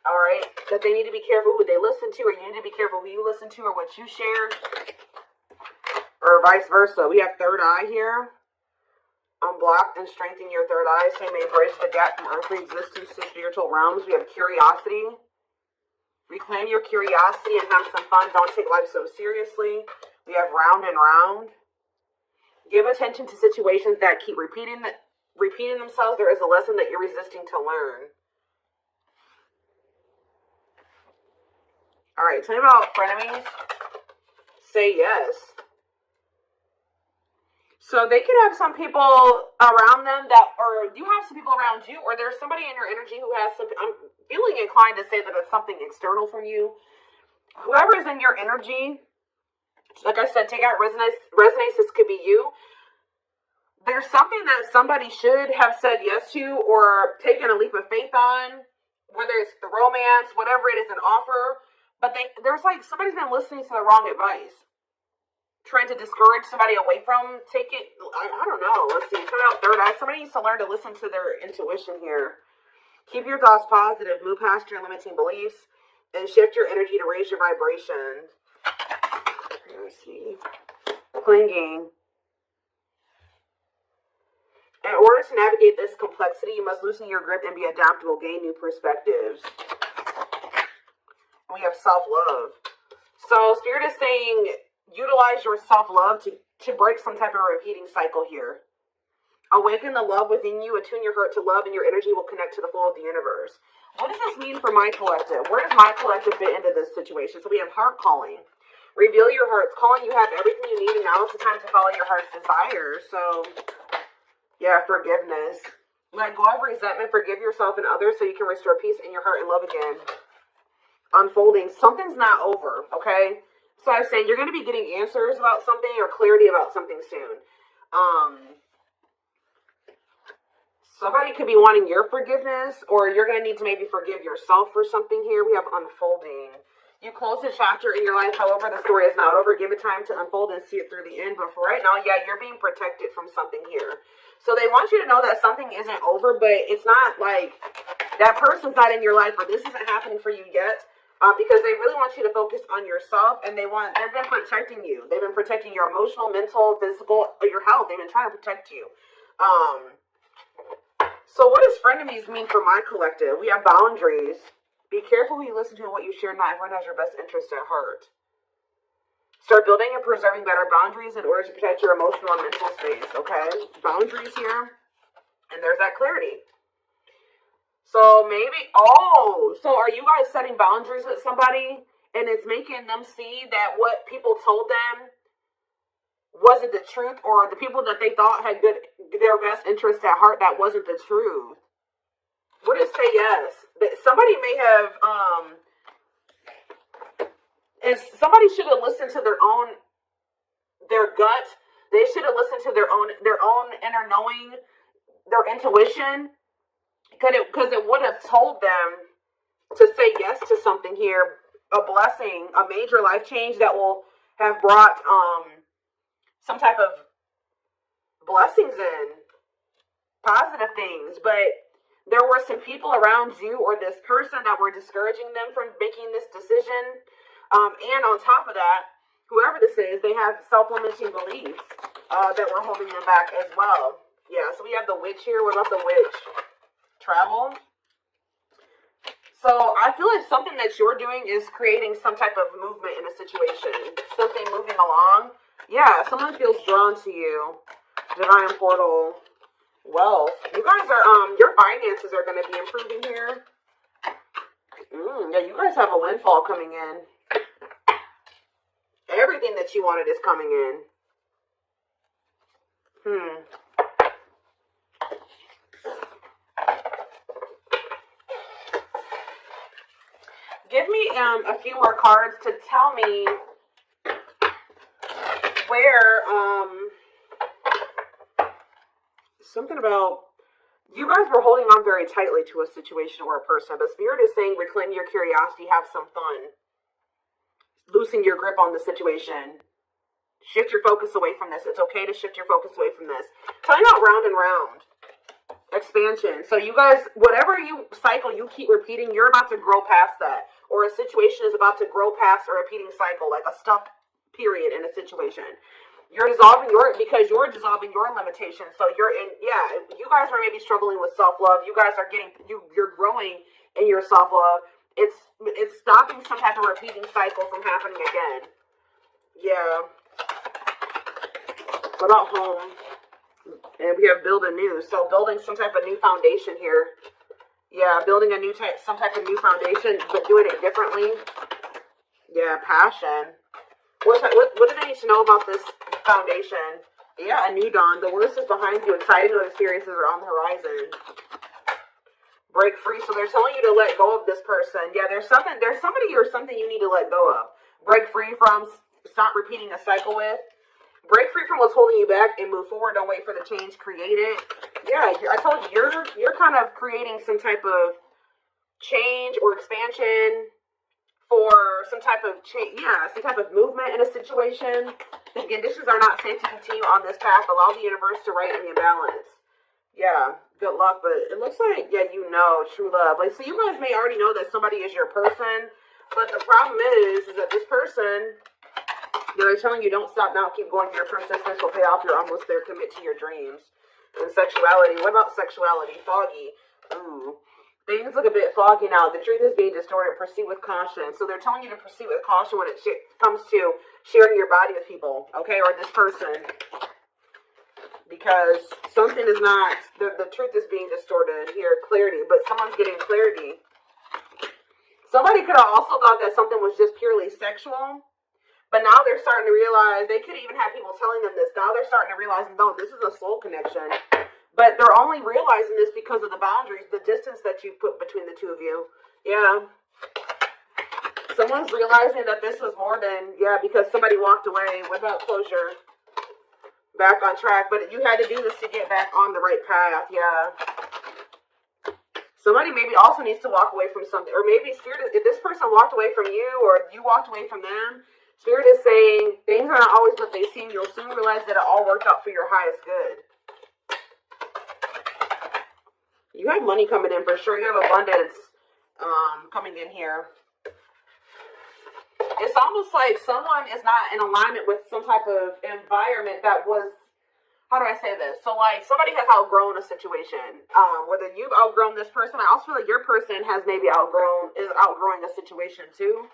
All right, that they need to be careful who they listen to, or you need to be careful who you listen to, or what you share, or vice versa. We have third eye here. Unblock and strengthen your third eye, so you may bridge the gap from earthly existence to spiritual realms. We have curiosity. Reclaim your curiosity and have some fun. Don't take life so seriously. We have round and round. Give attention to situations that keep repeating themselves. There is a lesson that you're resisting to learn. All right, tell me about frenemies. Say yes. So they could have some people around them that, or you have some people around you, or there's somebody in your energy who has something. I'm feeling inclined to say that it's something external from you. Whoever is in your energy, like I said, take out resonance. This could be you. There's something that somebody should have said yes to or taken a leap of faith on, whether it's the romance, whatever it is, an offer. But there's like somebody's been listening to the wrong advice. Trying to discourage somebody away from take it. I don't know. Let's see. Turn out third eye. Somebody needs to learn to listen to their intuition here. Keep your thoughts positive. Move past your limiting beliefs and shift your energy to raise your vibration. Let's see. Clinging. In order to navigate this complexity, you must loosen your grip and be adaptable. Gain new perspectives. We have self-love. So Spirit is saying, utilize your self-love to break some type of repeating cycle here. Awaken the love within you, attune your heart to love, and your energy will connect to the flow of the universe. What does this mean for my collective? Where does my collective fit into this situation? So we have heart calling. Reveal your heart's calling. You have everything you need, and now is the time to follow your heart's desires. So, yeah, forgiveness. Let go of resentment. Forgive yourself and others so you can restore peace in your heart and love again. Unfolding. Something's not over, okay? So I was saying you're going to be getting answers about something or clarity about something soon. Somebody could be wanting your forgiveness, or you're going to need to maybe forgive yourself for something here. We have unfolding. You close a chapter in your life, however, the story is not over. Give it time to unfold and see it through the end. But for right now, yeah, you're being protected from something here. So they want you to know that something isn't over, but it's not like that person's not in your life or this isn't happening for you yet. Because they really want you to focus on yourself, and they've been protecting you. They've been protecting your emotional, mental, physical, your health. They've been trying to protect you. So what does frenemies mean for my collective? We have boundaries. Be careful who you listen to and what you share. Not everyone has your best interest at heart. Start building and preserving better boundaries in order to protect your emotional and mental space, okay? Boundaries here. And there's that clarity. So maybe, so are you guys setting boundaries with somebody and it's making them see that what people told them wasn't the truth, or the people that they thought had their best interest at heart, that wasn't the truth? What is say yes? Somebody may have, and somebody should have listened to their gut. They should have listened to their own inner knowing, their intuition. Because it would have told them to say yes to something here, a blessing, a major life change that will have brought some type of blessings in, positive things. But there were some people around you or this person that were discouraging them from making this decision. And on top of that, whoever this is, they have self-limiting beliefs that were holding them back as well. Yeah, so we have the witch here. What about the witch? Travel. So I feel like something that you're doing is creating some type of movement in a situation. Something moving along. Yeah, someone feels drawn to you. Divine portal. Wealth. You guys are, your finances are going to be improving here. Yeah, you guys have a windfall coming in. Everything that you wanted is coming in. Give me a few more cards to tell me where, something about, you guys were holding on very tightly to a situation or a person, but Spirit is saying reclaim your curiosity, have some fun. Loosen your grip on the situation. Shift your focus away from this. It's okay to shift your focus away from this. Tell me about round and round. expansion. So you guys, whatever you cycle you keep repeating, you're about to grow past that. Or a situation is about to grow past a repeating cycle, like a stuck period in a situation. You're dissolving because you're dissolving your limitations. So you're in, yeah, you guys are maybe struggling with self-love. You guys are you're growing in your self-love. It's stopping some type of repeating cycle from happening again. Yeah. What about home? And we have build anew. So building some type of new foundation here. Yeah, building some type of new foundation, but doing it differently. Yeah, passion. What do they need to know about this foundation? Yeah, a new dawn. The worst is behind you. Exciting experiences are on the horizon. Break free. So they're telling you to let go of this person. Yeah, there's somebody or something you need to let go of. Break free from. Stop repeating a cycle with. Break free from what's holding you back and move forward. Don't wait for the change. Create it. Yeah, I told you, you're kind of creating some type of change or expansion for some type of change. Yeah, some type of movement in a situation. The conditions are not safe to continue on this path. Allow the universe to right in the balance. Yeah, good luck. But it looks like, yeah, you know, true love. Like, so you guys may already know that somebody is your person. But the problem is that this person... They're telling you don't stop now, keep going. Your persistence will pay off. You're almost there. Commit to your dreams. And sexuality. What about sexuality? Foggy. Ooh. Things look a bit foggy now. The truth is being distorted. Proceed with caution. So they're telling you to proceed with caution when it comes to sharing your body with people. Okay? Or this person. Because something is not... The truth is being distorted here. Clarity. But someone's getting clarity. Somebody could have also thought that something was just purely sexual. But now they're starting to realize, they could even have people telling them this. Now they're starting to realize, no, this is a soul connection. But they're only realizing this because of the boundaries, the distance that you put between the two of you. Yeah. Someone's realizing that this was more than, yeah, because somebody walked away. What about closure? Back on track. But you had to do this to get back on the right path. Yeah. Somebody maybe also needs to walk away from something. Or maybe Spirit, if this person walked away from you or you walked away from them, Spirit is saying things are not always what they seem. You'll soon realize that it all worked out for your highest good. You have money coming in for sure. You have abundance coming in here. It's almost like someone is not in alignment with some type of environment that was, how do I say this? So like somebody has outgrown a situation. Whether you've outgrown this person, I also feel like your person is outgrowing a situation too.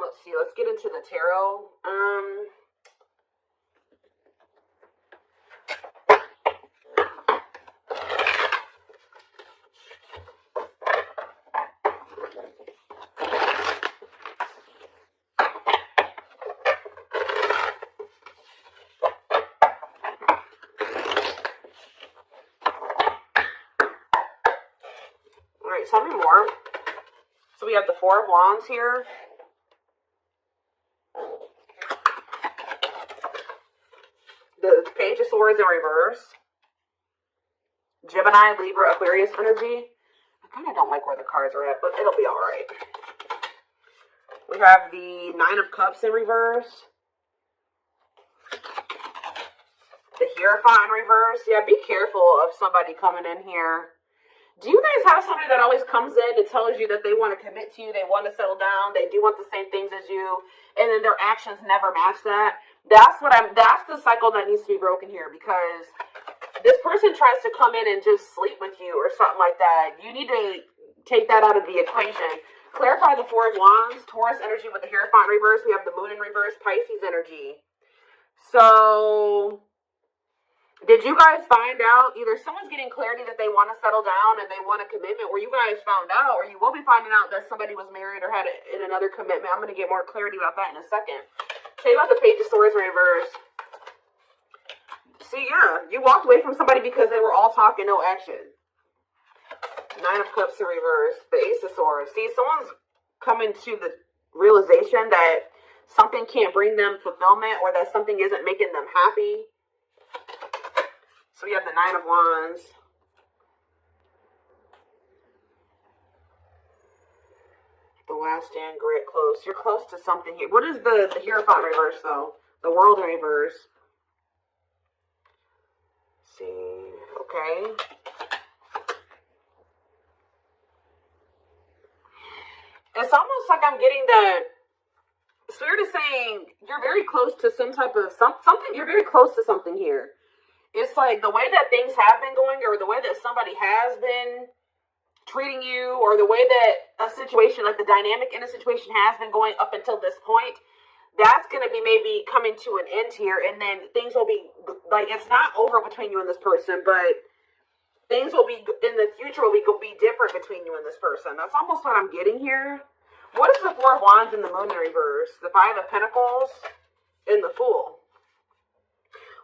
Let's see, let's get into the tarot. All right, tell me more. So we have the Four of Wands here. The Page of Swords in reverse. Gemini, Libra, Aquarius energy. I kind of don't like where the cards are at, but it'll be alright. We have the Nine of Cups in reverse. The Hierophant in reverse. Yeah, be careful of somebody coming in here. Do you guys have somebody that always comes in and tells you that they want to commit to you, they want to settle down, they do want the same things as you, and then their actions never match that? That's the cycle that needs to be broken here, because this person tries to come in and just sleep with you or something like that. You need to take that out of the equation. Clarify the Four of Wands, Taurus energy with the Hierophant reverse. We have the Moon in reverse, Pisces energy. So, did you guys find out, either someone's getting clarity that they want to settle down and they want a commitment, or you guys found out, or you will be finding out that somebody was married or had in another commitment. I'm going to get more clarity about that in a second. Tell you about the Page of Swords in reverse. See, yeah, you walked away from somebody because they were all talk and no action. Nine of Cups in reverse. The Ace of Swords. See, someone's coming to the realization that something can't bring them fulfillment, or that something isn't making them happy. So we have the Nine of Wands. The Last Stand, great, close. You're close to something here. What is the Hierophant reverse, though? The World in reverse. Let's see. Okay. I'm getting that Spirit is saying you're very close to some type of something. You're very close to something here. It's like the way that things have been going, or the way that somebody has been treating you, or the way that a situation, like the dynamic in a situation has been going up until this point, that's going to be maybe coming to an end here. And then things will be like, it's not over between you and this person, but things will be in the future will be different between you and this person. That's almost what I'm getting here. What is the Four of Wands in the Moon in reverse? The Five of Pentacles and the Fool.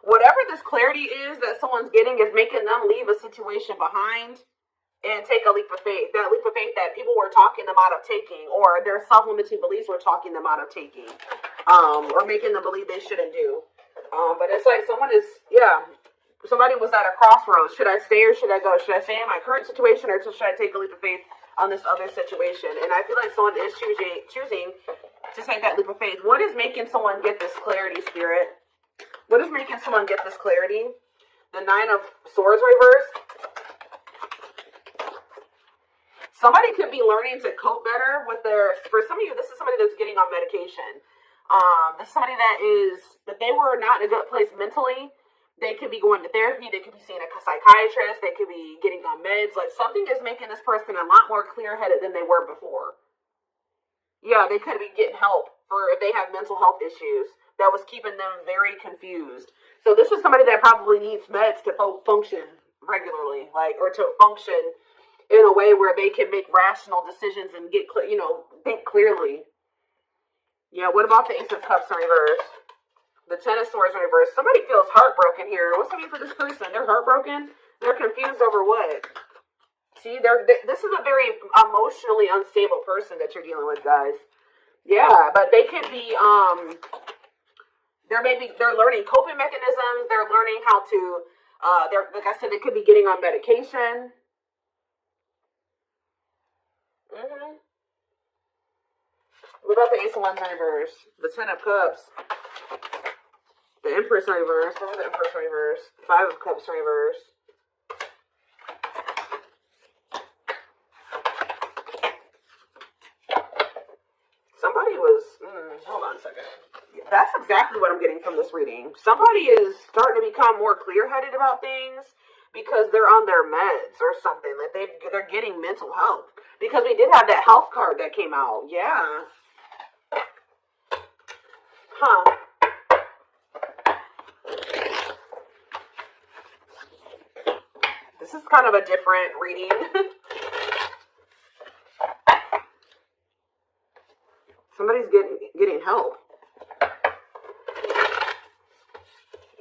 Whatever this clarity is that someone's getting is making them leave a situation behind and take a leap of faith. That leap of faith that people were talking them out of taking, or their self-limiting beliefs were talking them out of taking, or making them believe they shouldn't do. But it's like somebody was at a crossroads. Should I stay or should I go? Should I stay in my current situation, or should I take a leap of faith on this other situation? And I feel like someone is choosing to take that leap of faith. What is making someone get this clarity, Spirit? What is making someone get this clarity? The Nine of Swords reverse. Somebody could be learning to cope better with for some of you, this is somebody that's getting on medication. This is somebody that they were not in a good place mentally. They could be going to therapy. They could be seeing a psychiatrist. They could be getting on meds. Like, something is making this person a lot more clear-headed than they were before. Yeah, they could be getting help for if they have mental health issues that was keeping them very confused. So this is somebody that probably needs meds to function regularly, or to function in a way where they can make rational decisions and think clearly. Yeah, what about the Ace of Cups in reverse? The Ten of Swords in reverse. Somebody feels heartbroken here. What's happening for this person? They're heartbroken? They're confused over what? See, this is a very emotionally unstable person that you're dealing with, guys. Yeah, but they could be, they're learning coping mechanisms. They're learning how to, like I said, they could be getting on medication. What about the Ace of Wands in reverse? The Ten of Cups. The Empress in reverse. What was the Empress in reverse? Five of Cups in reverse. Somebody was, hold on a second. That's exactly what I'm getting from this reading. Somebody is starting to become more clear-headed about things because they're on their meds or something. Like they're getting mental health. Because we did have that health card that came out. Yeah. Huh. This is kind of a different reading. Somebody's getting help.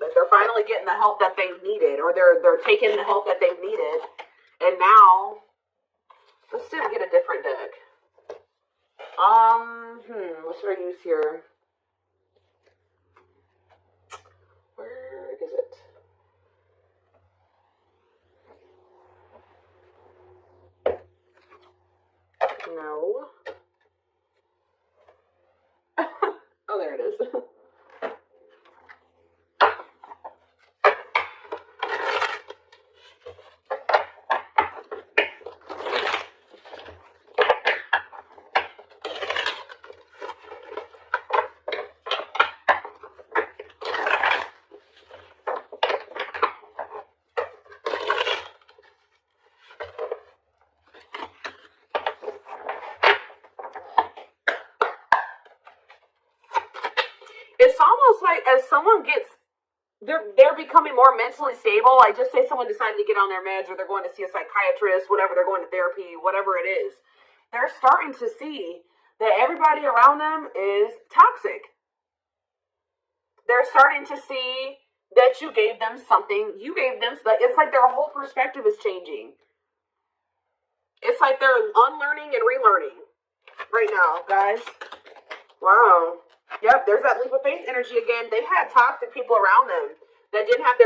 Like they're finally getting the help that they needed, or they're taking the help that they've needed, and now let's get a different deck. What should I use here? Where is it? No. Oh, there it is. It's almost like as someone gets, they're becoming more mentally stable. Like, just say someone decided to get on their meds, or they're going to see a psychiatrist, whatever, they're going to therapy, whatever it is. They're starting to see that everybody around them is toxic. They're starting to see that you gave them something. You gave them, it's like their whole perspective is changing. It's like they're unlearning and relearning right now, guys. Wow. Yep, there's that leap of faith energy again. They had toxic people around them that didn't have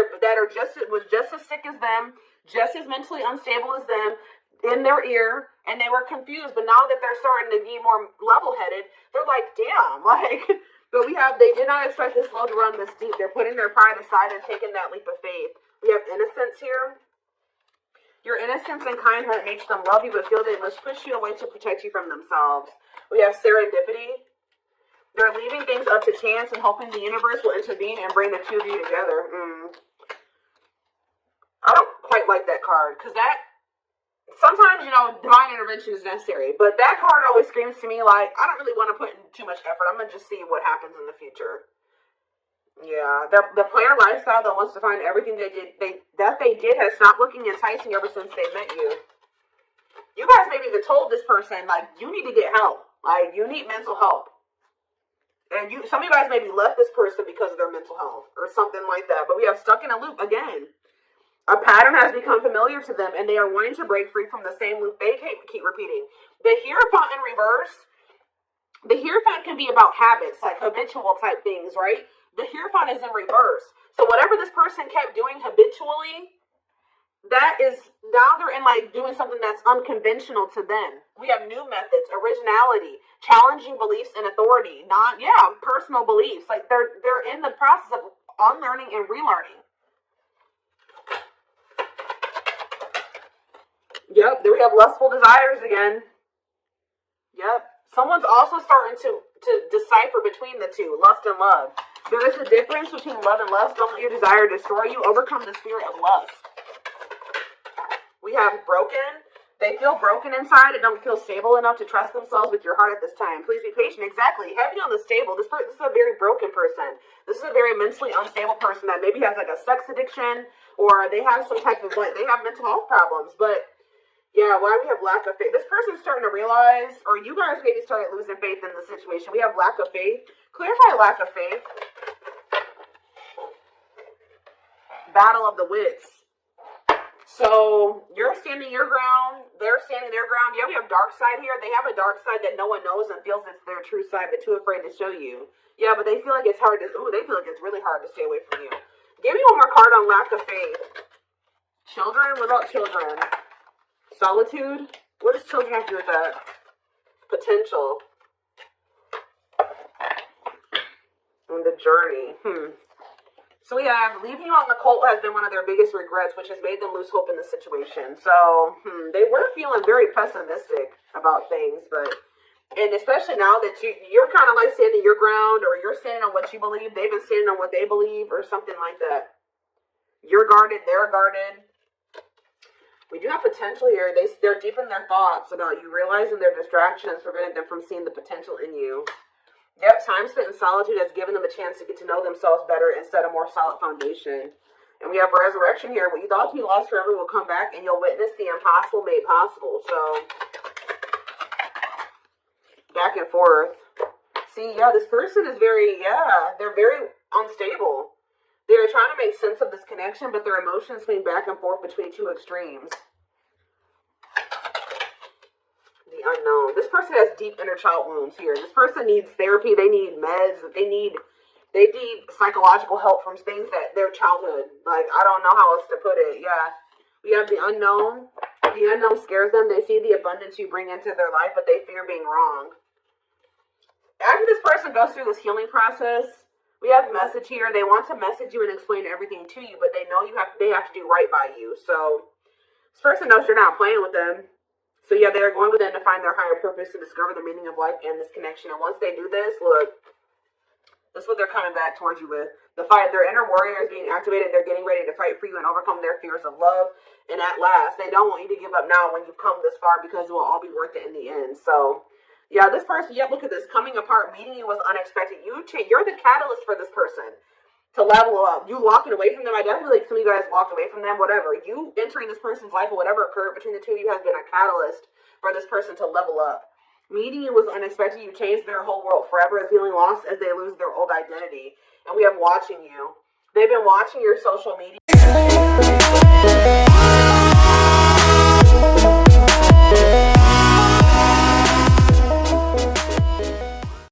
was just as sick as them, just as mentally unstable as them, in their ear, and they were confused. But now that they're starting to be more level-headed, they're like, damn, but they did not expect this low to run this deep. They're putting their pride aside and taking that leap of faith. We have innocence here. Your innocence and kind heart makes them love you, but feel they must push you away to protect you from themselves. We have serendipity. They're leaving things up to chance and hoping the universe will intervene and bring the two of you together. I don't quite like that card, because that, sometimes, divine intervention is necessary, but that card always screams to me like, I don't really want to put in too much effort. I'm going to just see what happens in the future. Yeah, the player lifestyle that wants to find everything they did has stopped looking enticing ever since they met you. You guys maybe even told this person, like, you need to get help. Like, you need mental help. And some of you guys maybe left this person because of their mental health or something like that. But we have stuck in a loop again. A pattern has become familiar to them, and they are wanting to break free from the same loop they keep repeating. The Hierophant in reverse, the Hierophant can be about habits, like habitual type things, right? The Hierophant is in reverse. So whatever this person kept doing habitually, that is, now they're in like doing something that's unconventional to them. We have new methods, originality, challenging beliefs and authority, personal beliefs. Like they're in the process of unlearning and relearning. Yep, there we have lustful desires again. Yep. Someone's also starting to decipher between the two, lust and love. There is a difference between love and lust. Don't let your desire destroy you. Overcome the spirit of lust. We have broken. They feel broken inside and don't feel stable enough to trust themselves with your heart at this time. Please be patient. Exactly. Heavy on the stable. This is a very broken person. This is a very mentally unstable person that maybe has like a sex addiction, or they have some type of, like, they have mental health problems. But yeah, why we have lack of faith? This person's starting to realize, or you guys maybe started losing faith in the situation. We have lack of faith. Clarify lack of faith. Battle of the wits. So you're standing your ground. They're standing their ground. Yeah, we have dark side here. They have a dark side that no one knows and feels it's their true side, but too afraid to show you. Yeah, but they feel like it's hard to. They feel like it's really hard to stay away from you. Give me one more card on lack of faith. Children. What about children? Solitude. What does children have to do with that? Potential. And the journey. So we have leaving you on the cult has been one of their biggest regrets, which has made them lose hope in the situation. So they were feeling very pessimistic about things, and especially now that you're kind of like standing your ground, or you're standing on what you believe, they've been standing on what they believe, or something like that. You're guarded, they're guarded. We do have potential here. They're deep in their thoughts about you, realizing their distractions prevented them from seeing the potential in you. Yep, time spent in solitude has given them a chance to get to know themselves better and set a more solid foundation. And we have resurrection here. What you thought to be lost forever will come back, and you'll witness the impossible made possible. So, back and forth. See, this person is they're very unstable. They're trying to make sense of this connection, but their emotions swing back and forth between two extremes. The unknown. This person has deep inner child wounds here. This person needs therapy. They need meds. They need psychological help from things that their childhood. Like, I don't know how else to put it. Yeah. We have the unknown. The unknown scares them. They see the abundance you bring into their life, but they fear being wrong. After this person goes through this healing process, we have a message here. They want to message you and explain everything to you, but they know they have to do right by you. So this person knows you're not playing with them. So yeah, they're going within to find their higher purpose and discover the meaning of life and this connection. And once they do this, look, this is what they're coming back towards you with. The fight, their inner warrior is being activated. They're getting ready to fight for you and overcome their fears of love. And at last, they don't want you to give up now when you've come this far, because it will all be worth it in the end. So yeah, this person, look at this. Coming apart, meeting you was unexpected. You're the catalyst for this person to level up. You walking away from them, I definitely think some of you guys walked away from them, whatever. You entering this person's life or whatever occurred between the two of you has been a catalyst for this person to level up. Meeting you was unexpected. You changed their whole world forever, feeling lost as they lose their old identity. And we have watching you. They've been watching your social media.